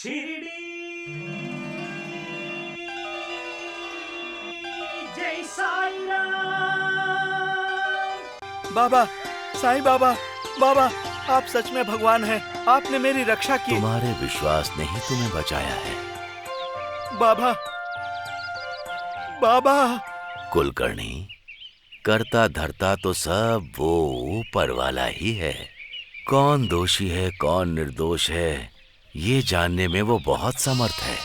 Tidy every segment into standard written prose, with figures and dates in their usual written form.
शिरडी जय साईं राम। बाबा, साईं बाबा, बाबा आप सच में भगवान हैं। आपने मेरी रक्षा की। तुम्हारे विश्वास ने ही तुम्हें बचाया है। बाबा, बाबा। कुलकर्णी, करता धरता तो सब वो ऊपर वाला ही है। कौन दोषी है कौन निर्दोष है ये जानने में वो बहुत समर्थ है।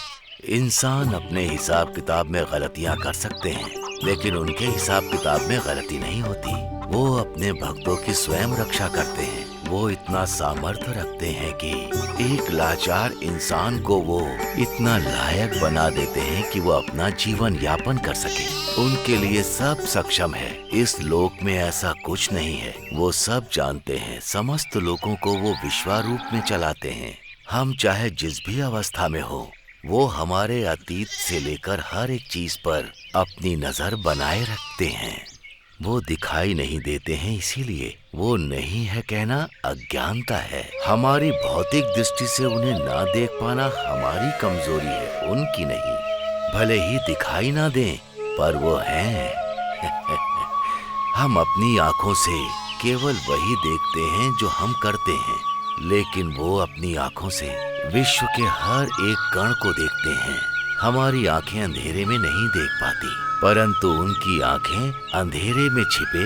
इंसान अपने हिसाब किताब में गलतियां कर सकते हैं, लेकिन उनके हिसाब किताब में गलती नहीं होती। वो अपने भक्तों की स्वयं रक्षा करते हैं। वो इतना सामर्थ्य रखते हैं कि एक लाचार इंसान को वो इतना लायक बना देते हैं कि वो अपना जीवन यापन कर सके। उनके लिए सब सक्षम है। इस लोक में ऐसा कुछ नहीं है। वो सब जानते हैं। समस्त लोगों को वो विश्वारूप में चलाते हैं। हम चाहे जिस भी अवस्था में हो, वो हमारे अतीत से लेकर हर एक चीज पर अपनी नजर बनाए रखते हैं। वो दिखाई नहीं देते हैं, इसीलिए वो नहीं है कहना अज्ञानता है। हमारी भौतिक दृष्टि से उन्हें ना देख पाना हमारी कमजोरी है, उनकी नहीं। भले ही दिखाई ना दें, पर वो हैं। हम अपनी आंखों से केवल वही देखते हैं जो हम करते हैं, लेकिन वो अपनी आंखों से विश्व के हर एक कण को देखते हैं। हमारी आंखें अंधेरे में नहीं देख पाती, परंतु उनकी आंखें अंधेरे में छिपे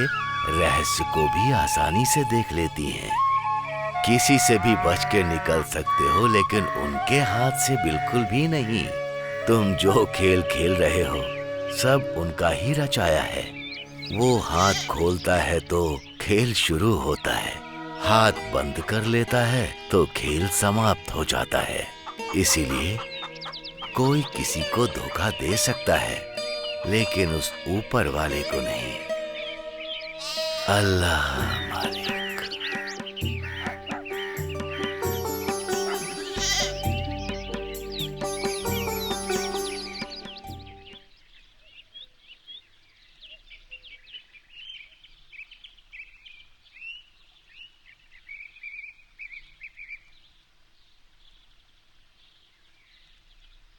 रहस्य को भी आसानी से देख लेती हैं। किसी से भी बच के निकल सकते हो, लेकिन उनके हाथ से बिल्कुल भी नहीं। तुम जो खेल खेल रहे हो सब उनका ही रचाया है। वो हाथ खोलता है तो खेल शुरू होता है, हाथ बंद कर लेता है तो खेल समाप्त हो जाता है। इसीलिए कोई किसी को धोखा दे सकता है, लेकिन उस ऊपर वाले को नहीं। अल्लाह मालिक।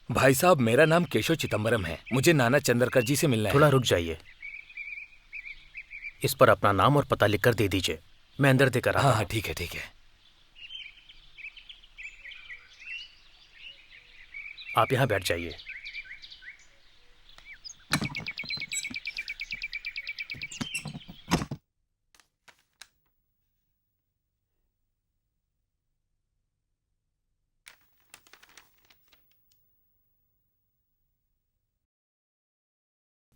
भाई साहब, मेरा नाम केशव चिदम्बरम है। मुझे नाना चंद्रकर जी से मिलना है। थोड़ा रुक जाइए। इस पर अपना नाम और पता लिखकर दे दीजिए, मैं अंदर देकर आता हूं। हाँ, ठीक है ठीक है। आप यहाँ बैठ जाइए।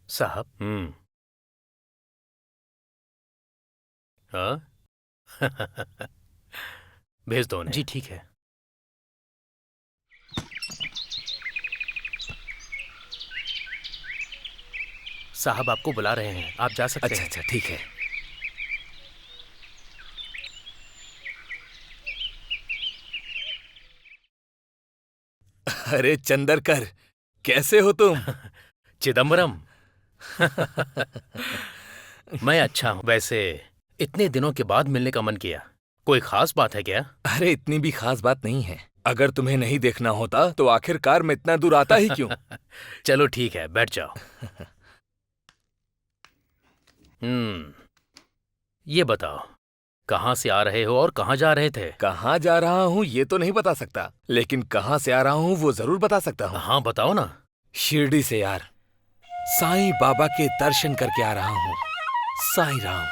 साहब। हाँ। भेज दो उन्हें। जी ठीक है। साहब आपको बुला रहे हैं, आप जा सकते हैं। अच्छा ठीक है। अरे चंद्रकर, कैसे हो तुम? चिदम्बरम। मैं अच्छा हूं। वैसे इतने दिनों के बाद मिलने का मन किया, कोई खास बात है क्या? अरे इतनी भी खास बात नहीं है। अगर तुम्हें नहीं देखना होता तो आखिरकार मैं इतना दूर आता ही क्यों? चलो ठीक है, बैठ जाओ। ये बताओ, कहाँ से आ रहे हो और कहाँ जा रहे थे? कहाँ जा रहा हूँ ये तो नहीं बता सकता, लेकिन कहाँ से आ रहा हूँ वो जरूर बता सकता हूँ। हाँ बताओ ना। शिरडी से यार, साईं बाबा के दर्शन करके आ रहा हूँ। साईं राम।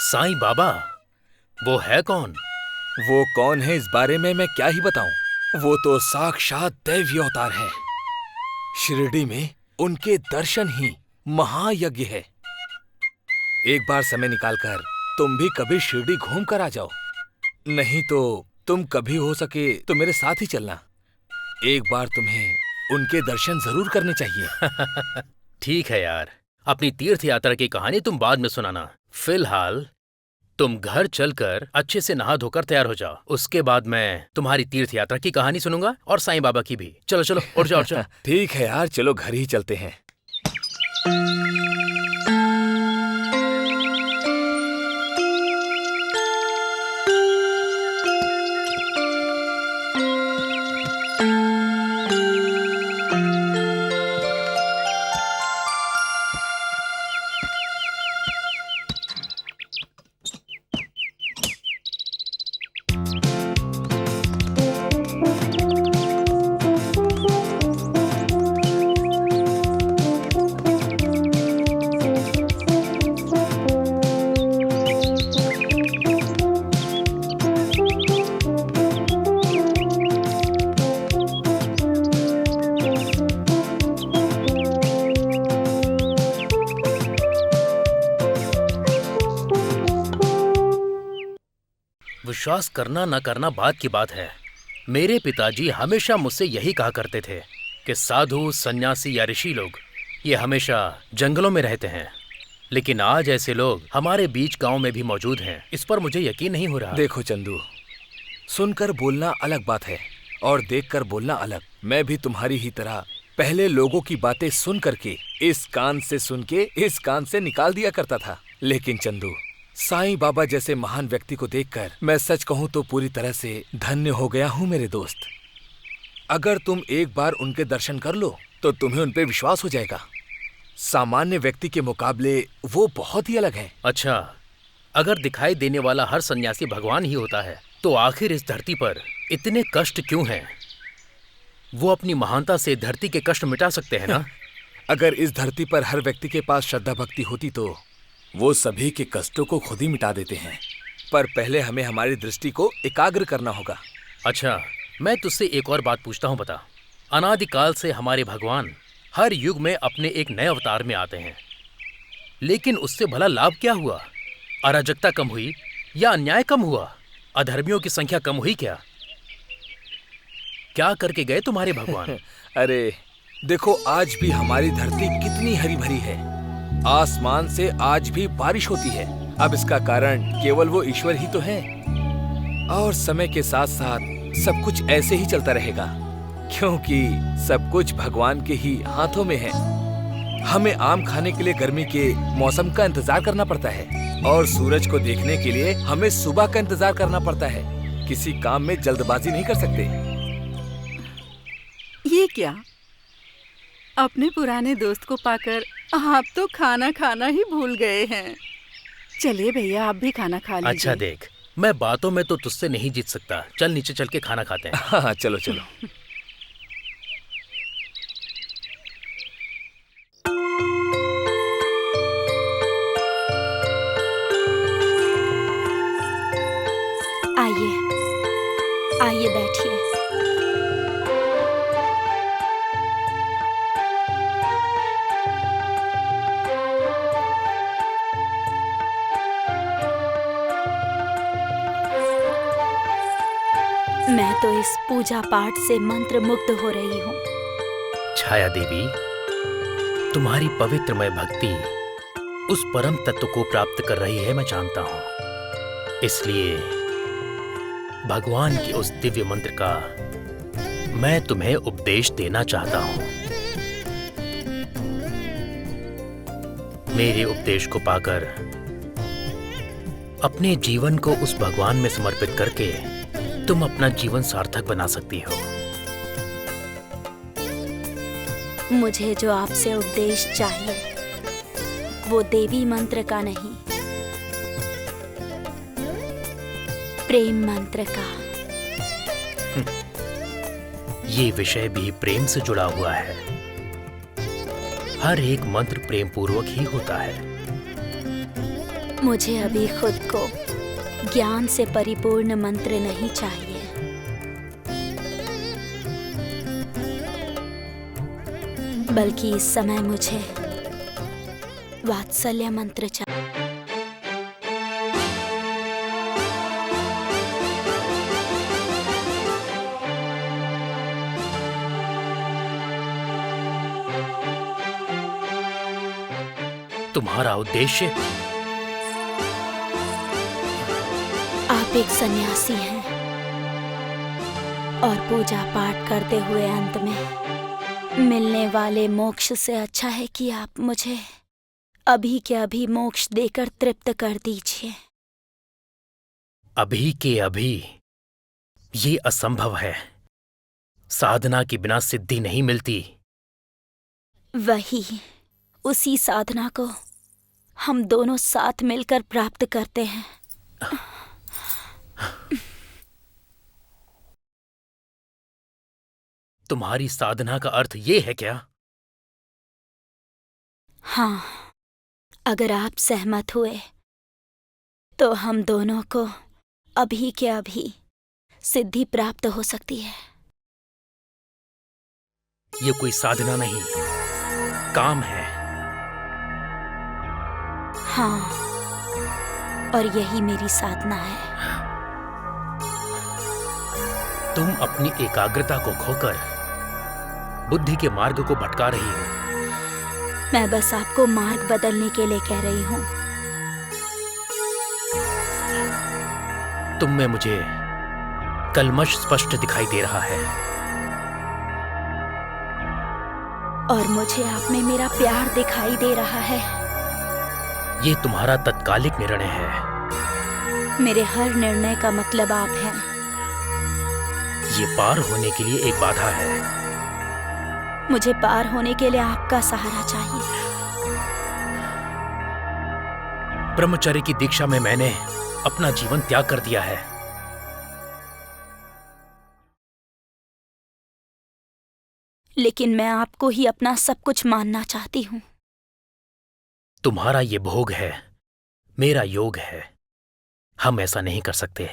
साईं बाबा? वो है कौन? वो कौन है इस बारे में मैं क्या ही बताऊं। वो तो साक्षात दैवी अवतार है। शिरडी में उनके दर्शन ही महायज्ञ है। एक बार समय निकालकर तुम भी कभी शिरडी घूम कर आ जाओ। नहीं तो तुम कभी हो सके तो मेरे साथ ही चलना। एक बार तुम्हें उनके दर्शन जरूर करने चाहिए। ठीक है यार, अपनी तीर्थ यात्रा की कहानी तुम बाद में सुनाना। फिलहाल तुम घर चलकर अच्छे से नहा धोकर तैयार हो जाओ। उसके बाद मैं तुम्हारी तीर्थ यात्रा की कहानी सुनूंगा और साईं बाबा की भी। चलो चलो, उठ जाओ उठ जाओ। ठीक है यार, चलो घर ही चलते हैं। विश्वास करना न करना बात की बात है। मेरे पिताजी हमेशा मुझसे यही कहा करते थे कि साधु, सन्यासी या ऋषि लोग ये हमेशा जंगलों में रहते हैं, लेकिन आज ऐसे लोग हमारे बीच गांव में भी मौजूद हैं। इस पर मुझे यकीन नहीं हो रहा। देखो चंदू, सुनकर बोलना अलग बात है और देखकर बोलना अलग। मैं भी तुम्हारी ही तरह पहले लोगों की बातें सुन करके इस कान से सुन के इस कान से निकाल दिया करता था, लेकिन चंदू, साईं बाबा जैसे महान व्यक्ति को देखकर मैं सच कहूं तो पूरी तरह से धन्य हो गया हूं मेरे दोस्त। अगर तुम एक बार उनके दर्शन कर लो तो तुम्हें उन पे विश्वास हो जाएगा। सामान्य व्यक्ति के मुकाबले वो बहुत ही अलग हैं। अच्छा, अगर दिखाई देने वाला हर सन्यासी भगवान ही होता है तो आखिर इस धरती पर इतने कष्ट क्यों हैं? वो अपनी महानता से धरती के कष्ट मिटा सकते हैं ना? अगर इस धरती पर हर व्यक्ति के पास श्रद्धा भक्ति होती तो वो सभी के कष्टों को खुद ही मिटा देते हैं, पर पहले हमें हमारी दृष्टि को एकाग्र करना होगा। अच्छा, मैं तुझसे एक और बात पूछता हूँ, बता। अनादिकाल से हमारे भगवान हर युग में अपने एक नए अवतार में आते हैं, लेकिन उससे भला लाभ क्या हुआ? अराजकता कम हुई या अन्याय कम हुआ? अधर्मियों की संख्या कम हुई क्या? क्या करके गए तुम्हारे भगवान? अरे देखो, आज भी हमारी धरती कितनी हरी भरी है। आसमान से आज भी बारिश होती है। अब इसका कारण केवल वो ईश्वर ही तो है, और समय के साथ साथ सब कुछ ऐसे ही चलता रहेगा, क्योंकि सब कुछ भगवान के ही हाथों में है। हमें आम खाने के लिए गर्मी के मौसम का इंतजार करना पड़ता है, और सूरज को देखने के लिए हमें सुबह का इंतजार करना पड़ता है। किसी काम में जल्दबाजी नहीं कर सकते। ये क्या, अपने पुराने दोस्त को पाकर आप तो खाना खाना ही भूल गए हैं। चलिए भैया, आप भी खाना खा लीजिए। अच्छा देख, मैं बातों में तो तुझसे नहीं जीत सकता। चल नीचे चल के खाना खाते हैं। हाँ, चलो चलो। आइए आइए, बैठिए। मैं तो इस पूजा पाठ से मंत्र मुग्ध हो रही हूँ। छाया देवी, तुम्हारी पवित्रमय भक्ति उस परम तत्व को प्राप्त कर रही है, मैं जानता हूँ। इसलिए भगवान के उस दिव्य मंत्र का मैं तुम्हें उपदेश देना चाहता हूँ। मेरे उपदेश को पाकर अपने जीवन को उस भगवान में समर्पित करके तुम अपना जीवन सार्थक बना सकती हो। मुझे जो आपसे उपदेश चाहिए वो देवी मंत्र का नहीं, प्रेम मंत्र का। ये विषय भी प्रेम से जुड़ा हुआ है। हर एक मंत्र प्रेम पूर्वक ही होता है। मुझे अभी खुद को ज्ञान से परिपूर्ण मंत्र नहीं चाहिए। बल्कि इस समय मुझे वात्सल्य मंत्र चाहिए। तुम्हारा उद्देश्य? आप एक सन्यासी हैं और पूजा पाठ करते हुए अंत में मिलने वाले मोक्ष से अच्छा है कि आप मुझे अभी के अभी मोक्ष देकर तृप्त कर दीजिए। अभी के अभी? ये असंभव है। साधना के बिना सिद्धि नहीं मिलती। वही, उसी साधना को हम दोनों साथ मिलकर प्राप्त करते हैं। तुम्हारी साधना का अर्थ ये है क्या? हाँ, अगर आप सहमत हुए तो हम दोनों को अभी के अभी सिद्धि प्राप्त हो सकती है। ये कोई साधना नहीं, काम है। हाँ, और यही मेरी साधना है। तुम अपनी एकाग्रता को खोकर बुद्धि के मार्ग को भटका रही हो। मैं बस आपको मार्ग बदलने के लिए कह रही हूँ। तुम में मुझे कल्मश स्पष्ट दिखाई दे रहा है और मुझे आप में मेरा प्यार दिखाई दे रहा है। ये तुम्हारा तत्कालिक निर्णय है। मेरे हर निर्णय का मतलब आप हैं। ये पार होने के लिए एक बाधा है। मुझे पार होने के लिए आपका सहारा चाहिए। ब्रह्मचर्य की दीक्षा में मैंने अपना जीवन त्याग कर दिया है। लेकिन मैं आपको ही अपना सब कुछ मानना चाहती हूँ। तुम्हारा ये भोग है, मेरा योग है। हम ऐसा नहीं कर सकते।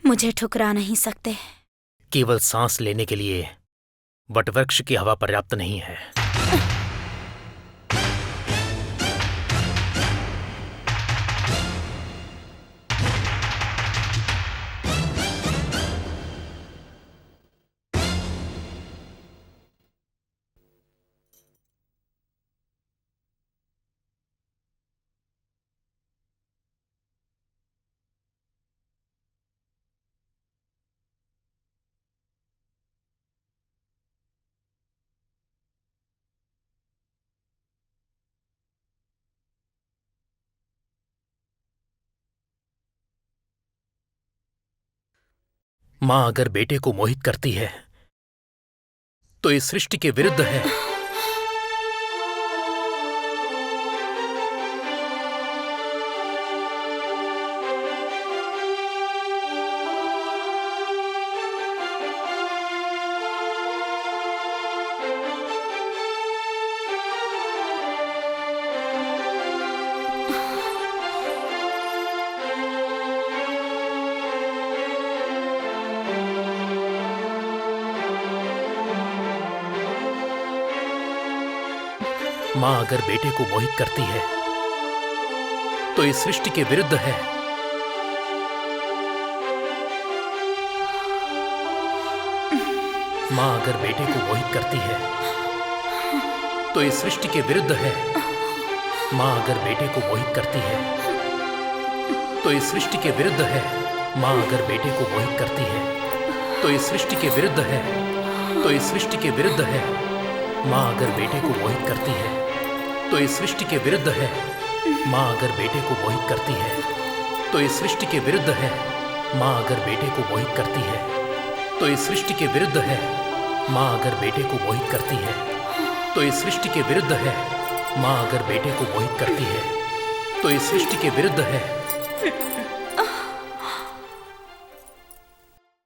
मुझे ठुकरा नहीं सकते। केवल सांस लेने के लिए वटवृक्ष की हवा पर्याप्त नहीं है। मां अगर बेटे को मोहित करती है तो इस सृष्टि के विरुद्ध है। मां अगर बेटे को मोहित करती है तो इस सृष्टि के विरुद्ध है। मां अगर बेटे को मोहित करती है तो इस सृष्टि के विरुद्ध है। मां अगर बेटे को मोहित करती है तो इस सृष्टि के विरुद्ध है। मां अगर बेटे को मोहित करती है तो इस सृष्टि के विरुद्ध है। तो इस सृष्टि के विरुद्ध है। मां अगर बेटे को मोहित करती है तो इस सृष्टि के विरुद्ध है। मां अगर बेटे को मोहित करती है तो इस सृष्टि के विरुद्ध है। मां अगर बेटे को मोहित करती है तो इस सृष्टि के विरुद्ध है। मां अगर बेटे को मोहित करती है तो इस सृष्टि के विरुद्ध है। मां अगर बेटे को मोहित करती है तो इस सृष्टि के विरुद्ध है।